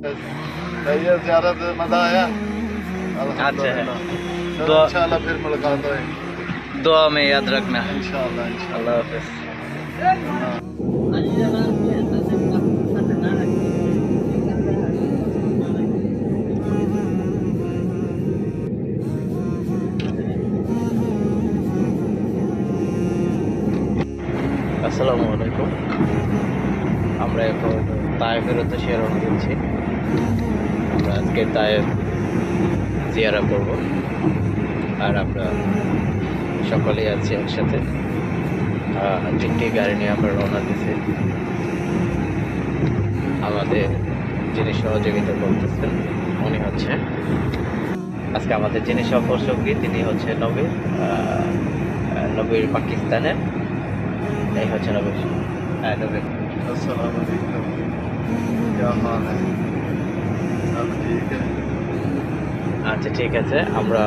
ये ज़ियारत मज़ा आया। अच्छा है। तो दुआ इंशाल्लाह फिर मुलाकात होगी। दुआ में याद रखना। इंशाल्लाह इंशाल्लाह। अल्लाह हाफिज़। আসসালামু আলাইকুম। আমরা এখন তায়েফের উদ্দেশ্যে রওনা দিচ্ছি। আমরা আজকে তায়েফ জিয়ারা করব, আর আমরা সকলেই আছি একসাথে। তিনটি গাড়ি নিয়ে আমরা রওনা দিচ্ছি। আমাদের যিনি সহযোগিতা করতেছেন উনি হচ্ছে আজকে আমাদের যিনি সহযোগী তিনি হচ্ছে নবীর পাকিস্তানের। এই হচ্ছে নবীর। হ্যাঁ নবীর। अस्सलाम वालेकुम। क्या हाल है? सब ठीक है? আচ্ছা ঠিক আছে, আমরা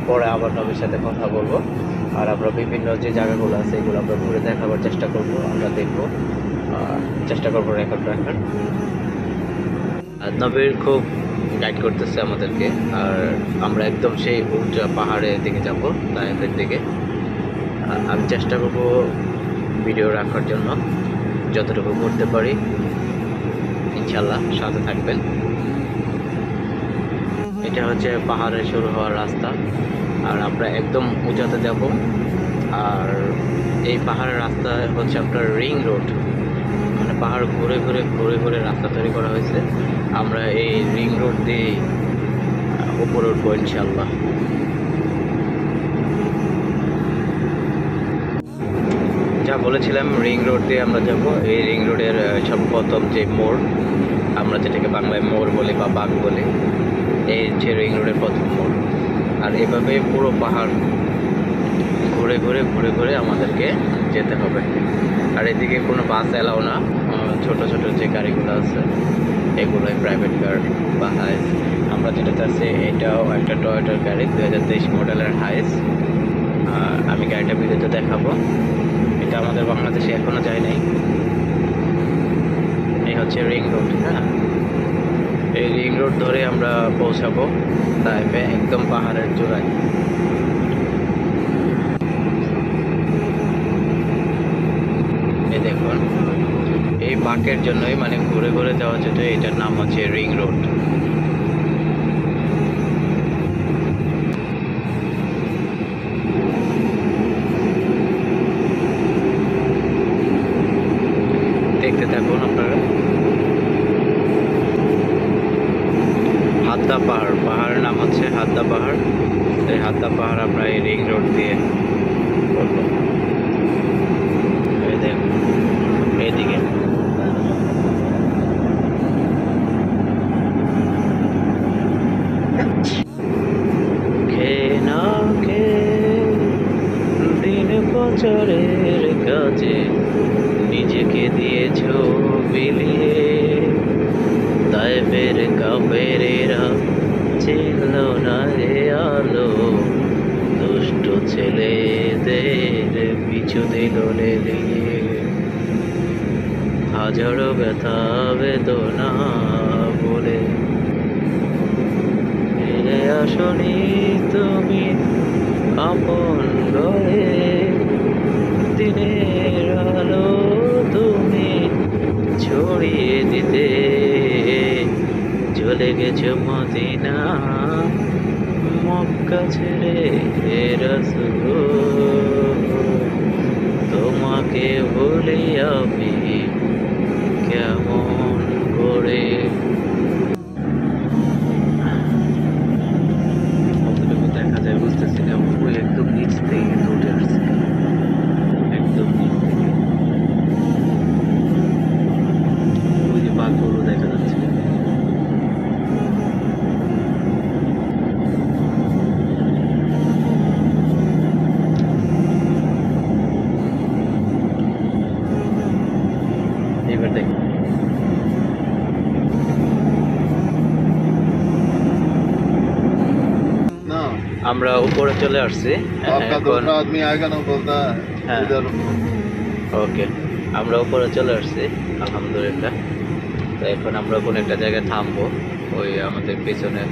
পরে আবার নবীর সাথে কথা বলবো। আর আমরা বিভিন্ন যে জায়গাগুলো আছে এগুলো আমরা ঘুরে দেখাবার চেষ্টা করব, আমরা দেখবো, চেষ্টা করবো রেকর্ড রাখার। আর নবীর খুব গাইড করতেছে আমাদেরকে। আর আমরা একদম সেই উঁচা পাহাড়ের দিকে যাব, তায়েফের দিকে। আমি চেষ্টা করবো ভিডিও রাখার জন্য, যতটুকু করতে পারি। ইনশাল্লাহ সাথে থাকবেন। এটা হচ্ছে পাহাড়ে শুরু হওয়ার রাস্তা, আর আমরা একদম উঁচাতে যাব। আর এই পাহাড়ের রাস্তা হচ্ছে আপনার রিং রোড, মানে পাহাড় ঘুরে ঘুরে ঘুরে ঘুরে রাস্তা তৈরি করা হয়েছে। আমরা এই রিং রোড দিয়ে উপরে উঠবো ইনশাল্লাহ। যা বলেছিলাম রিং রোড দিয়ে আমরা যাব। এই রিং রোডের সর্বপ্রথম যে মোড়, আমরা যেটাকে বাংলায় মোড় বলি বা বাগ বলি, এই হচ্ছে রিং রোডের প্রথম মোড়। আর এভাবে পুরো পাহাড় ঘুরে ঘুরে ঘুরে ঘুরে আমাদেরকে যেতে হবে। আর এদিকে কোনো বাস এলাও না, ছোট ছোট যে গাড়িগুলো আছে এগুলোই প্রাইভেট কার বা হাইস। আমরা যেটাতে আছি এটাও একটা টয়োটার গাড়ি, 2023 মডেলের হাইস। আমি গাড়িটা ভিডিওতে দেখাবো। এটা আমাদের বাংলাদেশে এখনো যায় নাই। এই হচ্ছে রিং রোড। হ্যাঁ, এই রিং রোড ধরে আমরা পৌঁছাবো তাইফে, একদম পাহাড়ের চূড়ায়। এই দেখুন, এই বাঁকের জন্যই, মানে ঘুরে ঘুরে যাওয়া যেত, এটার নাম হচ্ছে রিং রোড। দেখতে থাকুন আপনারা। হাদ্দা পাহাড়, পাহাড়ের নাম হচ্ছে হাদ্দা পাহাড়। এই হাদ্দা পাহাড় আমরা এই রিং রোড দিয়ে করবো। এই দেখুন এইদিকে দিন প্রচারের কাজে নিজেকে দিয়েছ বিলিয়ে, তাইফের কাফেরেরা ছিল না রে আলো, দুষ্ট ছেলেদের পিছু দিল লেলিয়ে। হাজারো ব্যথা বেদনা বলে ফিরে আসনি তুমি আপন ঘরে, দিনের আলো তুমি ছড়িয়ে দিতে চলে গেছো মদিনা, মক্কা ছেড়ে রাসূল। তোমাকে ভুলি আমি কেমন করে। কতটুকু দেখা যায় বুঝতেছি না, ওই একদম নিচ থেকে উঠে আসছে, একদম ওই যে বাঘগুলো দেখা যাচ্ছে। এবার দেখ, আমরা উপরে চলে আসছি। ওকে, আমরা উপরে চলে আসছি আলহামদুলিল্লাহ। তো এখন আমরা কোনো একটা জায়গায় থামবো, ওই আমাদের পেছনে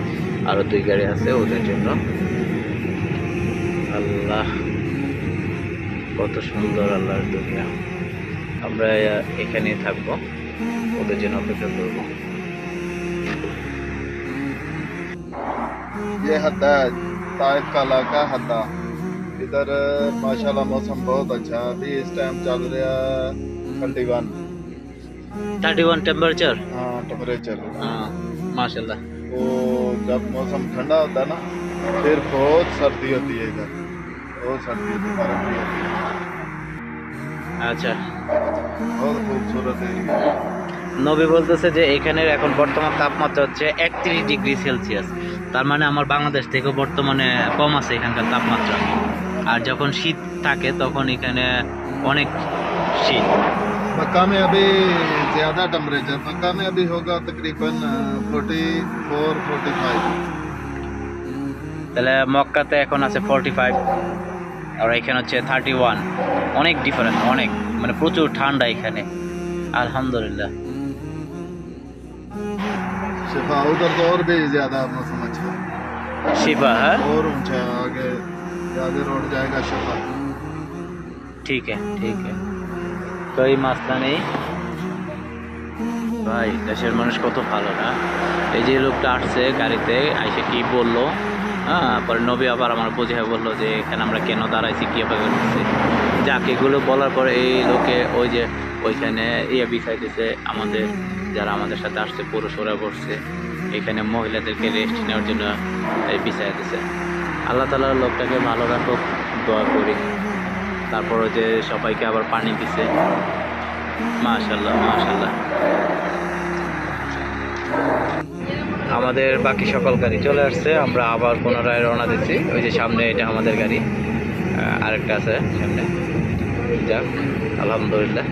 আরো 2 গাড়ি আছে ওদের জন্য। আল্লাহ কত সুন্দর আল্লাহর দুনিয়া। আমরা এখানে থাকবো, ওদের জন্য অপেক্ষা করবো। ये हद्दा है ताइफ का इलाका हद्दा। इधर माशाल्लाह मौसम बहुत अच्छा है। अभी इस टाइम चल रहा है 31 टेम्परेचर। हाँ टेम्परेचर। हाँ माशाल्लाह। तो जब मौसम ठंडा होता है ना फिर बहुत सर्दी होती है इधर, बहुत सर्दी होती है, बर्फ भी होती है। আচ্ছা, बहुत खूबसूरत है। নবী বলতেছে যে এখানের এখন বর্তমান তাপমাত্রা হচ্ছে 31 ডিগ্রি সেলসিয়াস। তার মানে আমার বাংলাদেশ থেকে বর্তমানে কম আছে এখানকার তাপমাত্রা। আর যখন শীত থাকে তখন এখানে অনেক শীত। मक्का में अभी ज़्यादा टेम्परेचर, मक्का में अभी होगा तकरीबन 44-45। তাহলে মক্কাতে এখন আছে 45 আর এখানে হচ্ছে 31। অনেক ডিফারেন্স, অনেক মানে প্রচুর ঠান্ডা এখানে আলহামদুলিল্লাহ। शिफा उधर तो और भी ज़्यादा मौसम अच्छा है। शिफा है और ऊंचा है, आगे रोड जाएगा शिफा। ठीक है कोई मसला নেই ভাই। দেশের মানুষ কত ভালো না। এই যে লোকটা আসছে গাড়িতে আইসে কি বললো, হ্যাঁ পরে নবী আবার আমার বোঝায় বললো যে এখানে আমরা কেন দাঁড়াইছি, কি করতেছি। যাক এগুলো বলার পরে এই লোকে ওই যে ওইখানে বিছাইতেছে, আমাদের যারা আমাদের সাথে আসছে পুরুষ ওরা বসছে, এখানে মহিলাদেরকে রেস্ট নেওয়ার জন্য বিছাইতেছে। আল্লাহ তাআলা লোকটাকে ভালো রাখুক, দোয়া করি। তারপর যে সবাইকে আবার পানি দিছে, মাশাআল্লাহ মাশাআল্লাহ। আমাদের বাকি সকল গাড়ি চলে আসছে, আমরা আবার পুনরায় রওনা দিচ্ছি। ওই যে সামনে এটা আমাদের গাড়ি, আরেকটা আছে সামনে। যাক আলহামদুলিল্লাহ।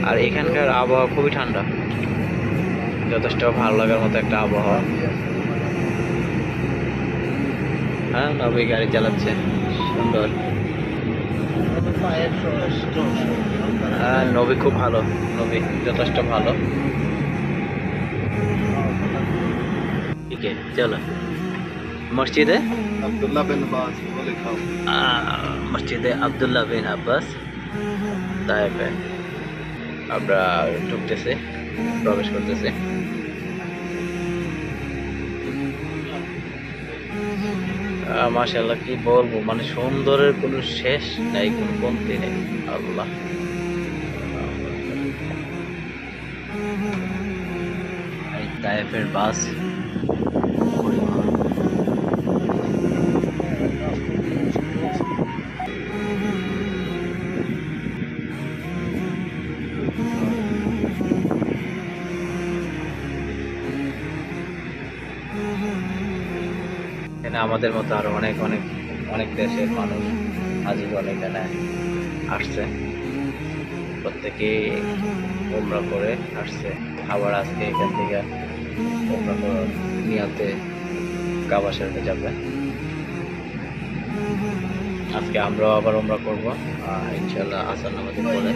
আর এখানকার আবহাওয়া খুবই ঠান্ডা, যথেষ্ট ভালো লাগার মতো একটা আবহাওয়া। হ্যাঁ নবী গাড়ি চালাচ্ছে সুন্দর। হ্যাঁ নবী খুব ভালো, নবী যথেষ্ট ভালো। ঠিক আছে চলো মসজিদে अब्दुल्ला बिन अब्बास वो लिखा हो। মসজিদে আব্দুল্লাহ বিন আব্বাস তাইফে আমরা ঢুকতেছে, প্রবেশ করতেছে। মাশাআল্লাহ কি বলবো, মানে সুন্দরের কোনো শেষ নাই, কোনো কমতি নেই। আল্লাহ এই তাইফের বাস এখানে আমাদের মতো আরো অনেক অনেক অনেক দেশের মানুষ আজীবন এখানে আসছে, প্রত্যেকে উমরা করে আসছে। আবার আজকে এখান থেকে উমরা করে নিয়াতে কাবা শরীফে যাবে। আজকে আমরাও আবার উমরা করবো ইনশাআল্লাহ আসর নামাজের পরে।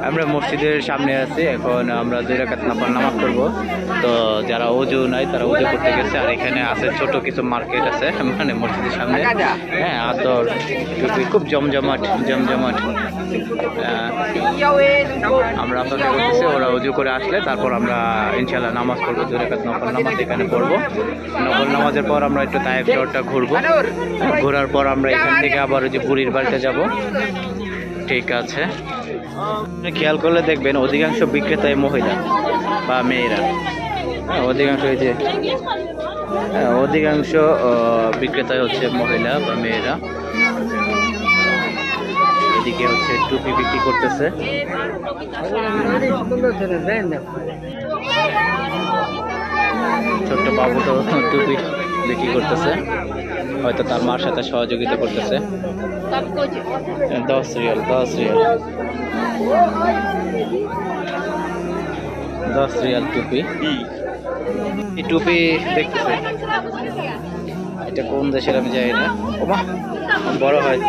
আমরা মসজিদের সামনে আছি, এখন আমরা 2 রাকাত নফল নামাজ পড়ব। তো যারা ওযু নাই তারা ওযু করতে গেছে। আর এখানে আছে ছোট কিছু মার্কেট আছে মানে মসজিদের সামনে, হ্যাঁ আতর খুব জমজমাট। আমরা অপেক্ষা করতেছি ওরা ওযু করে আসলে তারপর আমরা ইনশাআল্লাহ নামাজ পড়বো। 2 রাকাত নফল নামাজ এখানে পড়বো। নফল নামাজের পর আমরা একটু তায়েফ শহরটা ঘুরবো, ঘোরার পর আমরা এখান থেকে আবার ওই যে বুড়ির বাড়িতে যাব। ঠিক আছে, খেয়াল করলে দেখবেন অধিকাংশ বিক্রেতাই মহিলা বা মেয়েরা। অধিকাংশ এই যে অধিকাংশ বিক্রেতাই হচ্ছে মহিলা বা মেয়েরা। এদিকে হচ্ছে টুপি বিক্রি করতেছে। ছোট্ট বাবু তো টুপি বিক্রি করতেছে, হয়তো তার মার সাথে সহযোগিতা করতেছে। 10 রিয়াল। 10 রিয়াল টুপি। এই টুপি দেখতেছে, এটা কোন দেশের আমি জানি না। ওমা বড় হয়,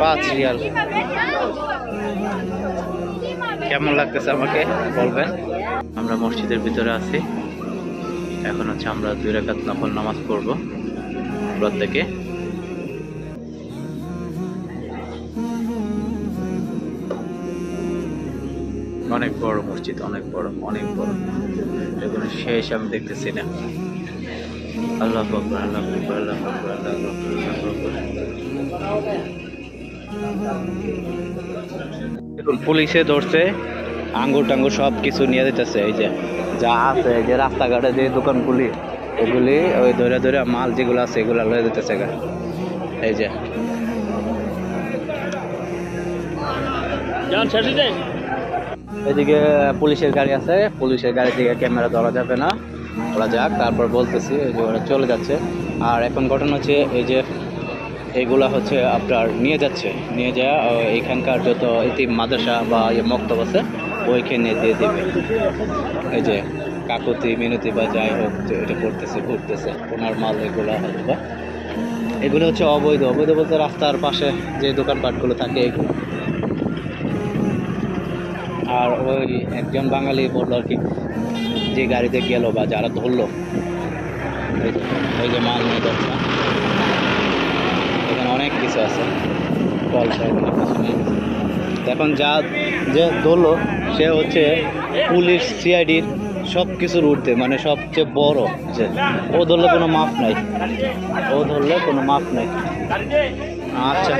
5 রিয়াল। কেমন লাগতেছে আমাকে বলবেন। আমরা মসজিদের ভিতরে আছি, এখন হচ্ছে আমরা 2 রাকাত নফল নামাজ পড়বো প্রত্যেকে। অনেক বড় মসজিদ, অনেক বড়, অনেক বড়। এখানে শেষ আমি দেখতেছি না। আল্লাহু আকবার, আল্লাহু আকবার, আল্লাহু আকবার, আল্লাহু আকবার, আল্লাহু আকবার। দেখুন পুলিশে ধরছে, আঙ্গুর টাঙ্গুর সব কিছু নিয়ে দিতেছে। এই যে যা আছে, এই যে রাস্তাঘাটে যে দোকানগুলি, এগুলি ওই ধরে ধরে মাল যেগুলো আছে এগুলো লয়ে দিতেছে। এই যে এদিকে পুলিশের গাড়ি আছে, পুলিশের গাড়ি থেকে ক্যামেরা ধরা যাবে না, ওরা যাক, তারপর বলতেছি এই যে ওরা চলে যাচ্ছে। আর এখন ঘটনা হচ্ছে এই যে এইগুলা হচ্ছে আপনার নিয়ে যাচ্ছে, নিয়ে যাওয়া এইখানকার যত ইতিম মাদ্রাসা বা মক্তব আছে ওইখানে দিয়ে দিবে। এই যে কাকুতি মিনতি বা যাই হোক এটা করতেছে, ঘুরতেছে ওনার মাল এগুলা হয়তো বা এগুলো হচ্ছে অবৈধ। অবৈধ বলতে রাস্তার পাশে যে দোকানপাটগুলো থাকে এগুলো। আর ওই একজন বাঙালি বললো আর কি, যে গাড়িতে গেল বা যারা ধরলো, ওই যে মাল নিয়ে যাচ্ছে, এখানে অনেক কিছু আছে, এখন যা যে ধরলো সে হচ্ছে পুলিশ সিআইডির সব কিছুর ঊর্ধ্বে, মানে সবচেয়ে বড়। যে ও ধরলে কোনো মাপ নাই, ও ধরলে কোনো মাপ নাই। আচ্ছা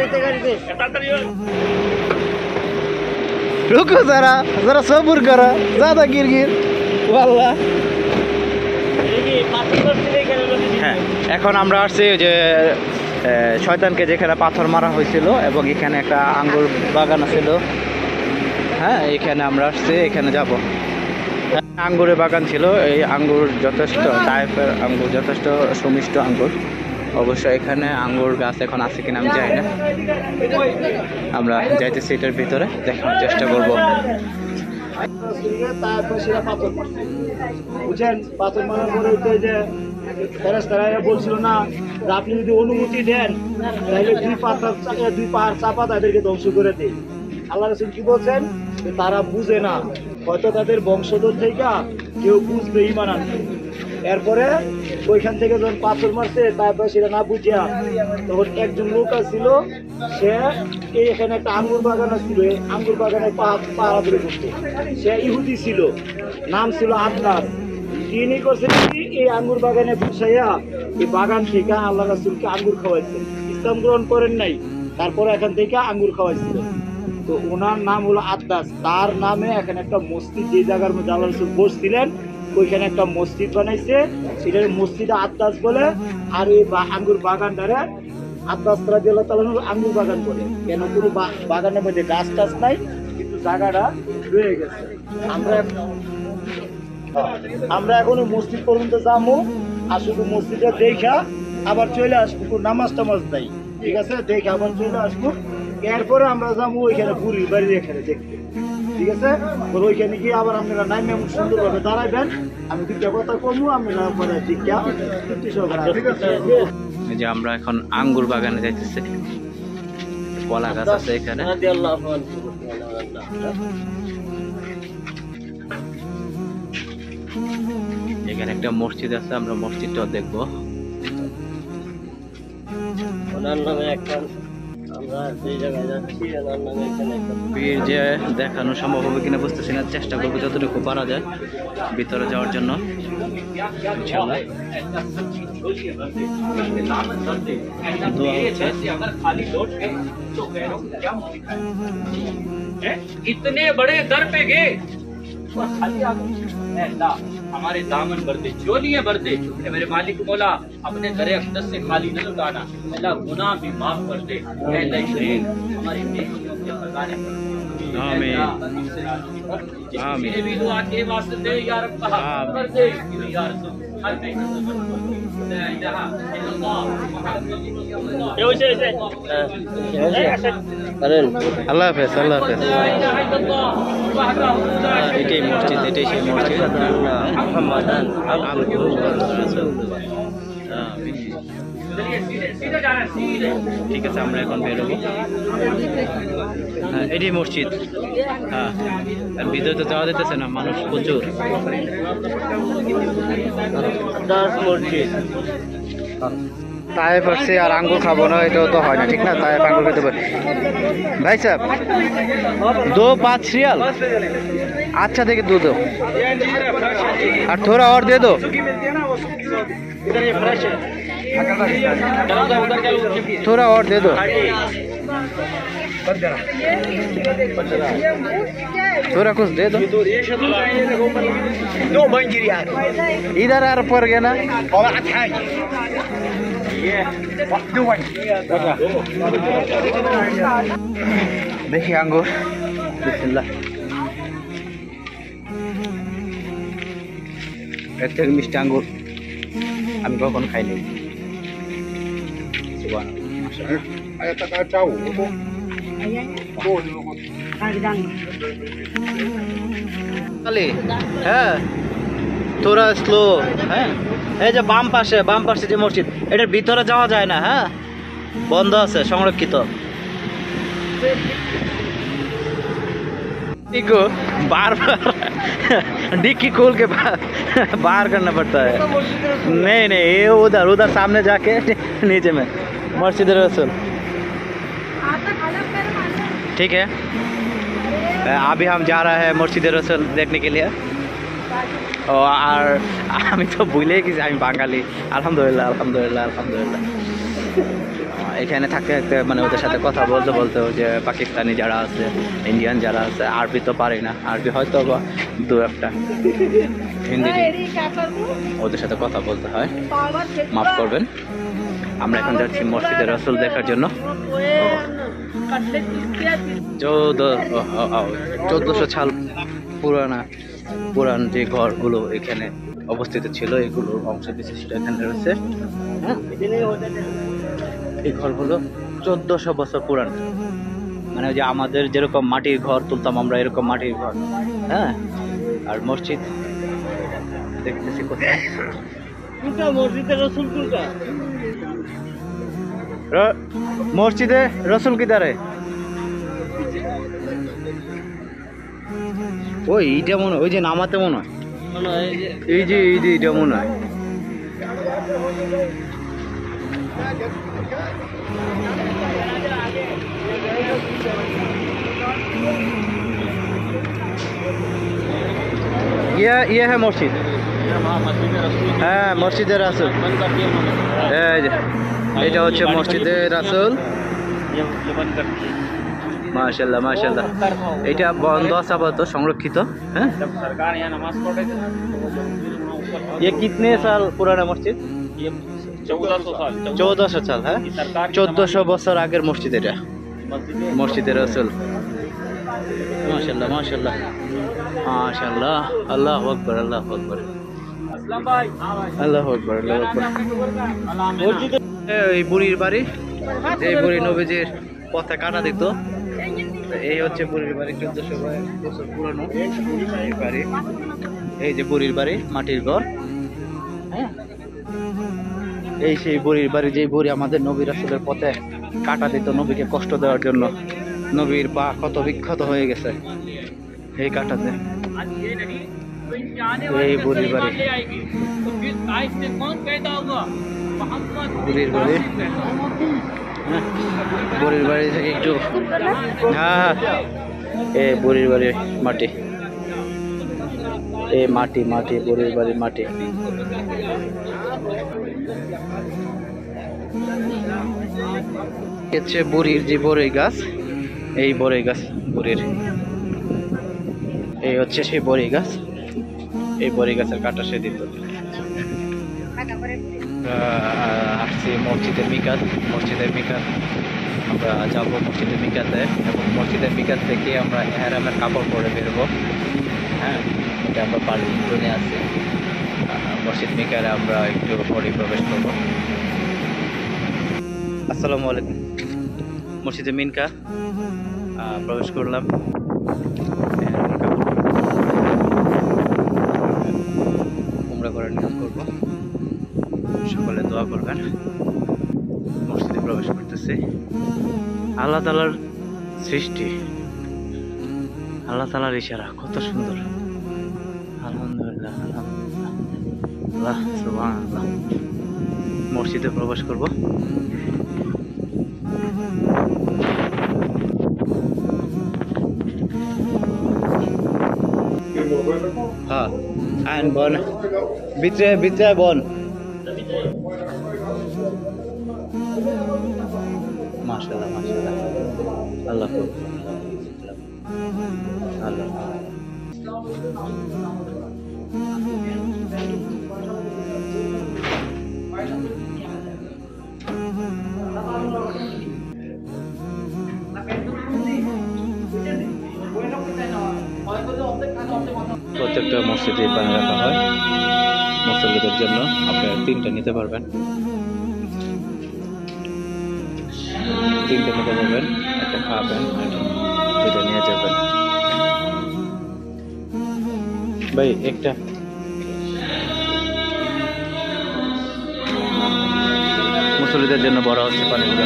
रुको जरा जरा सब्र करो, ज्यादा गिरगिर वाल्ला। হ্যাঁ, এখন আমরা আসছি যে শয়তানকে যেখানে পাথর মারা হয়েছিল এবং এখানে একটা আঙ্গুর বাগান ছিল। হ্যাঁ, এখানে আমরা আসছি, এখানে যাব। আঙ্গুরের বাগান ছিল, এই আঙ্গুর যথেষ্ট টাইপের আঙ্গুর, যথেষ্ট সুমিষ্ট আঙ্গুর। অবশ্য এখানে আঙ্গুর গাছ এখন আছে কিনা আমি জানি না। আমরা যাইতেছি এটার ভিতরে, দেখানোর চেষ্টা করব। বুঝছেন, পাথর মারার পরে যে ফেরেশতারা বলছিল না, আপনি যদি অনুমতি দেন তাহলে 2 পাহাড় চাপা তাদেরকে ধ্বংস করে দেয়। আল্লাহ রাসূল কি বলছেন, তারা বুঝে না, হয়তো তাদের বংশধর থেকে কেউ বুঝবে ঈমান আনবে। এরপরে ওইখান থেকে যখন পাথর মারছে, তারপর সেটা না বুঝিয়া তখন একজন লোক ছিল, সে এখানে একটা আঙ্গুর বাগান ছিল, আঙ্গুর বাগানে পাহারা ধরে করতো। সে ইহুদি ছিল, নাম ছিল আদনান। তিনি করছেন কি, এই আঙ্গুর বাগানে বসাইয়া এই বাগান থেকে আল্লাহ রাসূলকে আঙ্গুর খাওয়াইছেন। ইসলাম গ্রহণ করেন নাই, তারপরে এখান থেকে আঙ্গুর খাওয়াইছিল। তো ওনার নাম হলো আদ্দাস। তার নামে এখানে একটা মসজিদ, যে জায়গার মধ্যে আল্লাহ রাসূল বসছিলেন ওইখানে একটা মসজিদ বানাইছে, সেটার মসজিদে আদ্দাস বলে। আর এই আঙ্গুর বাগানটারে আদ্দাস রাদিয়াল্লাহু তাআলা আঙ্গুর বাগান বলে। কেন, কোনো বাগানের মধ্যে গাছ টাছ নাই, কিন্তু জায়গাটা রয়ে গেছে। আমরা এখন মসজিদ পর্যন্ত যাবো, আর শুধু মসজিদে দেখা আবার চলে আসবো, নামাজ টামাজ নাই, ঠিক আছে, দেখে আবার চলে আসবো। এরপরে আমরা যাবো ওইখানে বুড়ির বাড়ির এখানে দেখতে, ঠিক আছে। ওইখানে গিয়ে আবার আপনারা নামে এমন সুন্দরভাবে দাঁড়াইবেন, আমি 2টা কথা কমু, আপনারা পরে শিক্ষা ঠিক আছে। এই যে আমরা এখন আঙ্গুর বাগানে যাইতেছি, কলা গাছ আছে এখানে। এখানে একটা মসজিদ আছে, আমরা মসজিদটাও দেখবো। পীর যে দেখানো সম্ভব হবে কিনা বুঝতেছি না, চেষ্টা করবো যতটুকু পারা যায় ভিতরে যাওয়ার জন্য। ইনশাআল্লাহ দোয়া হচ্ছে। इतने बड़े दर पे गए हमारे दामन भर दे, चोलियां भर दे। मेरे मालिक मौला, अपने दरे अक़दस से खाली न लौटाना। अल्लाह गुनाह भी माफ कर दे। अल्लाह करीम हमारी नेकियों के खजाने आमीन आमीन। भी दुआ के वास्ते या रब कर दे या रसूल हर আল্লাহ হাফেজ, আল্লাহ হাফেজ। এটাই মসজিদ, এটাই সেই মসজিদ। ঠিক আছে, আমরা এখন বেরোবো। হ্যাঁ, এটাই মসজিদ। হ্যাঁ, আর ভিতরে তো যাওয়া যেতেছে না, মানুষ প্রচুর। মসজিদ তায়েফ আসছে আর আঙ্গুর খাবো না, এটাও তো হয় না, ঠিক না? তায়েফ আঙ্গুর খেতে পারি। ভাই সাহেব 2-5 रियाल। अच्छा देखे दो दो और थोड़ा और दे दो। थोड़ा और दे दो। थोड़ा कुछ दे दो। इधर आ पर गया ना। देखिए अंगूर, बिस्मिल्लाह। এর থেকে মিষ্টি আঙ্গুর আমি কখনো খাইনি। হ্যাঁ, তোরা স্লো। হ্যাঁ, এই যে বাম পাশে যে মসজিদ, এটার ভিতরে যাওয়া যায় না। হ্যাঁ, বন্ধ আছে, সংরক্ষিত। बार बार डिक्की खोल के बाहर करना पड़ता है। नहीं नहीं, ये उधर सामने जाके नीचे में मस्जिद रसूल। ठीक है, अभी हम जा रहे हैं मस्जिद रसूल देखने के लिए। और আমি তো ভুলে গেছি আমি বাঙালি। আলহামদুলিল্লাহ, আলহামদুলিল্লাহ, আলহামদুলিল্লাহ। এখানে থাকতে থাকতে মানে ওদের সাথে কথা বলতে বলতে, যে পাকিস্তানি যারা আছে, ইন্ডিয়ান যারা আছে, আরবি তো পারি না, আরবি হয়তো বা 2-1টা, হিন্দি, ওদের সাথে কথা বলতে হয়, মাফ করবেন। আমরা এখন যাচ্ছি মসজিদে রসুল দেখার জন্য। 1400 সাল পুরান যে ঘরগুলো এখানে অবস্থিত ছিল, এগুলোর অংশ বিশিষ্ট এখানে রয়েছে। এই ঘরগুলো 1400 বছর পুরান। মানে যে আমাদের যেরকম মাটির ঘর তুলতাম আমরা, এরকম মাটির ঘর। হ্যাঁ, আর মসজিদ দেখতেছি কোথায়। মসজিদে রসুল কিধার? ওই এইটা মনে হয়, ওই যে নামাতে মনে হয়, এই যে এইটা মনে হয়। ये है मस्जिद। হ্যাঁ, মসজিদে রাসূল। এটা হচ্ছে মসজিদে রাসূল। মাশাআল্লাহ, মাশাআল্লাহ। এটা বন্ধ আছে আপাতত, সংরক্ষিত। হ্যাঁ, ये कितने साल पुराना मस्जिद? 1400 साल। হ্যাঁ, 1400 বছর আগের মসজিদ এটা, মসজিদে রাসূল। মাশাআল্লাহ, মাশাআল্লাহ, মাশাআল্লাহ। আল্লাহু আকবার, আল্লাহু আকবার, আল্লাহু আকবার, আল্লাহু আকবার। এই বুড়ির বাড়ি, এই বুড়ি নবীজির পথে কাটা দিত। এই হচ্ছে বুড়ির বাড়ি, 1400 বছর পুরানো বাড়ি। এই যে বুড়ির বাড়ি, মাটির ঘর। হ্যাঁ, এই সেই বুড়ির বাড়ি, যে বুড়ি আমাদের নবী রাসূলের পথে কাটা দিত, নবীকে কষ্ট দেওয়ার জন্য। নবীর পা কত বিক্ষত হয়ে গেছে এই কাটাতে। এই বুড়ির বাড়ি, বুড়ির বাড়ি। বুড়ির বাড়ি থেকে একটু, হ্যাঁ, এই বুড়ির বাড়ির মাটি, এই মাটি, বুড়ির বাড়ির মাটি। হচ্ছে বুড়ির যে বড়ই গাছ, এই বড়ই গাছ বুড়ির, এই হচ্ছে সেই বড়ই গাছ। এই বড়ই গাছের কাটা সে দিত। আসছি মসজিদের মিকাত। আমরা যাবো মসজিদের মিকাতে, এবং মসজিদের মিকাত থেকে আমরা এহরামের কাপড় পরে বেরোবো। হ্যাঁ, এটা আমরা পার্কিং জোনে আছি। মসজিদ মিকারে আমরা একটু পরে প্রবেশ করব। আসসালামু আলাইকুম। মসজিদে মিনকা প্রবেশ করলাম। উমরা করার নিয়ত করব, সকলে দোয়া করবেন। মসজিদে প্রবেশ করতেছি। আল্লাহ তাআলার সৃষ্টি, আল্লাহ তাআলার ইশারা, কত সুন্দর। আলহামদুলিল্লাহ, আলহামদুলিল্লাহ, সুবহানাল্লাহ। মসজিদে প্রবেশ করব। হ্যাঁ, আইন বন ভিতরে ভিতরে বন। মাশাআল্লাহ, মাশাআল্লাহ, আল্লাহ আল্লাহ। প্রত্যেকটা মসজিদে পানি রাখা হয় মুসল্লিদের জন্য। আপনারা 3টা নিতে পারবেন, 3টা নিতে পারবেন। একটা খাবেন, দুটো নিয়ে যাবেন। ভাই একটা মুসল্লিদের জন্য বড় হচ্ছে পানিগুলো।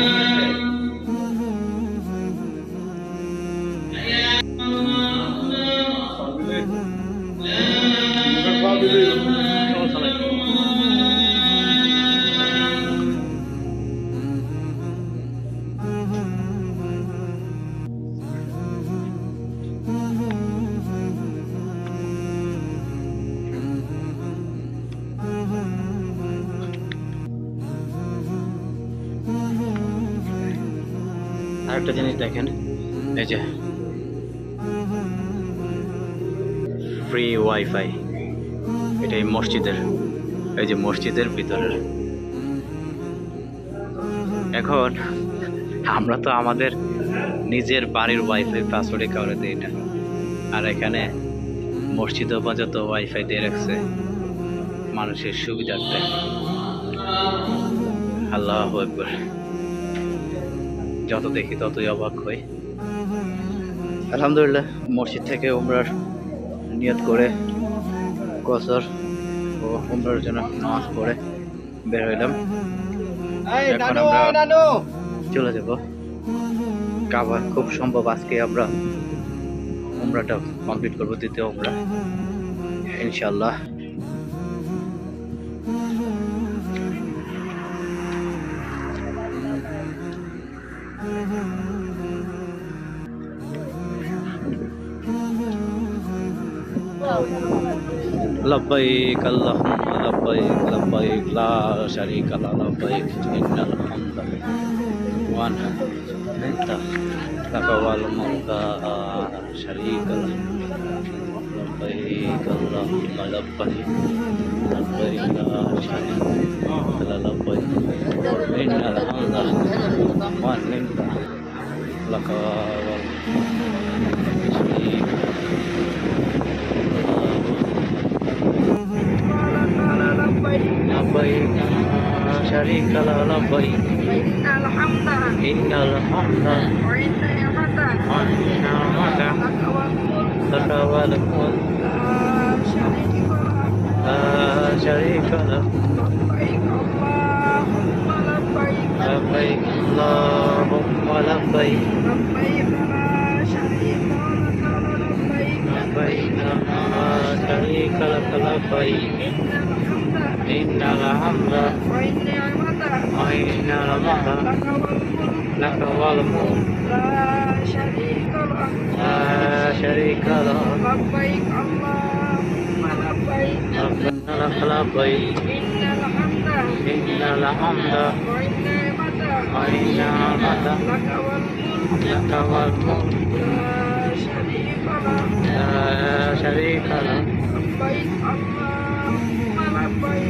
আরেকটা জিনিস দেখেন, এই যে ফ্রি ওয়াইফাই, এটাই মসজিদের, এই যে মসজিদের ভিতরের। এখন আমরা তো আমাদের নিজের বাড়ির ওয়াইফাই পাসওয়ার্ডে কাউরে দিই না, আর এখানে মসজিদে পর্যন্ত ওয়াইফাই দিয়ে রাখছে মানুষের সুবিধার্থে। আল্লাহু আকবার। যত দেখি ততই অবাক হই। আলহামদুলিল্লাহ, মসজিদ থেকে উমরার নিয়ত করে কসর ও উমরার জন্য নামাজ পড়ে বের হইলাম। এখন আমরা চলে যাব কাবা। খুব সম্ভব আজকে আমরা উমরাটা কমপ্লিট করবো, দ্বিতীয় উমরা ইনশাআল্লাহ। لبيك اللهم لبيك لبيك لا شريك لك لبيك إن الحمد والنعمة لك والملك لا شريك لك لبيك اللهم لبيك لبيك لا شريك لك لبيك إن الحمد والنعمة لك لبيك لا شريك لك لبيك إن الحمد والنعمة لك والملك لا شريك لك لبيك اللهم لبيك لبيك لا شريك لك لبيك إن الحمد والنعمة لك والملك لا شريك لك لبيك اللهم لبيك ربنا لك لبيك إن الحمد والنعمة لك والملك لا شريك لك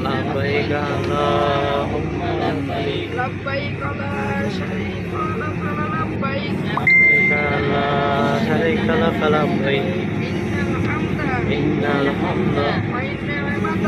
لبيك اللهم لبيك لبيك لا شريك لك لبيك لبيك لا شريك لك لبيك إن الحمد والنعمة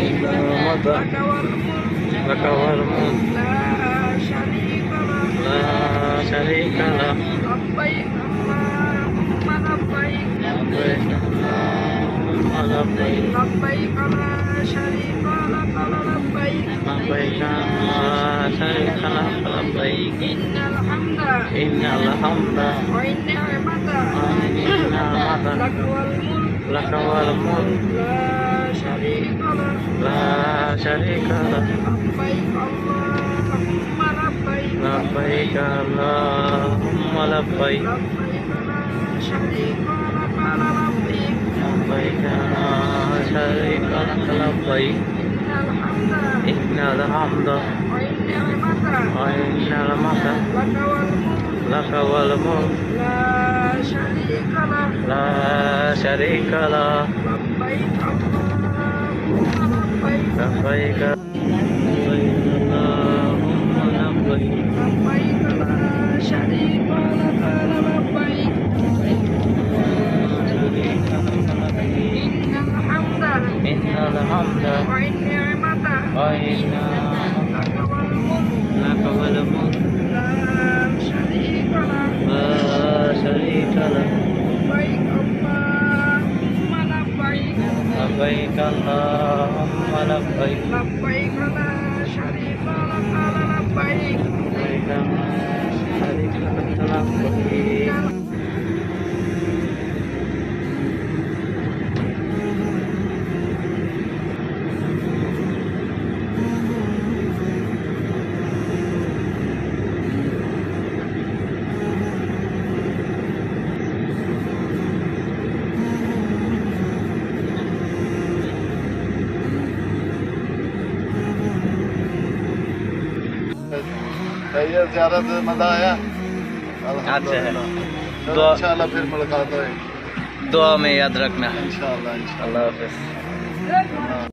لك والملك لك والملك لا شريك لك لا شريك له لبيك اللهم لبيك لبيك اللهم لبيك لبيك لا شريك لك لبيك لبيك لا شريك لك لبيك إن الحمد إن الحمد والنعمة والنعمة لك والملك لك والملك لا شريك لك لا شريك له لبيك اللهم لبيك لبيك اللهم لبيك لبيك لا شريك لك لبيك لبيك لا شريك لك لبيك إن الحمد إن الحمد والنعمة والنعمة لك والملك لك والملك لا شريك لك لا شريك له لبيك اللهم لبيك لبيك لبيك اللهم لبيك لبيك لا شريك لك لبيك إن الحمد إن الحمد والنعمة والنعمة لك والملك لك والملك لا شريك لك لا شريك له لبيك اللهم لبيك لبيك اللهم لبيك لبيك لا شريك لك لبيك لبيك لا شريك لك لبيك भैया ज़्यारत मज़ा आया अच्छा है। अल्हम्दुलिल्लाह। दुआ- इंशाल्लाह फिर मुलाकात होएगी दुआ में याद रखना इंशाल्लाह इंशाल्लाह अल्लाह हाफिज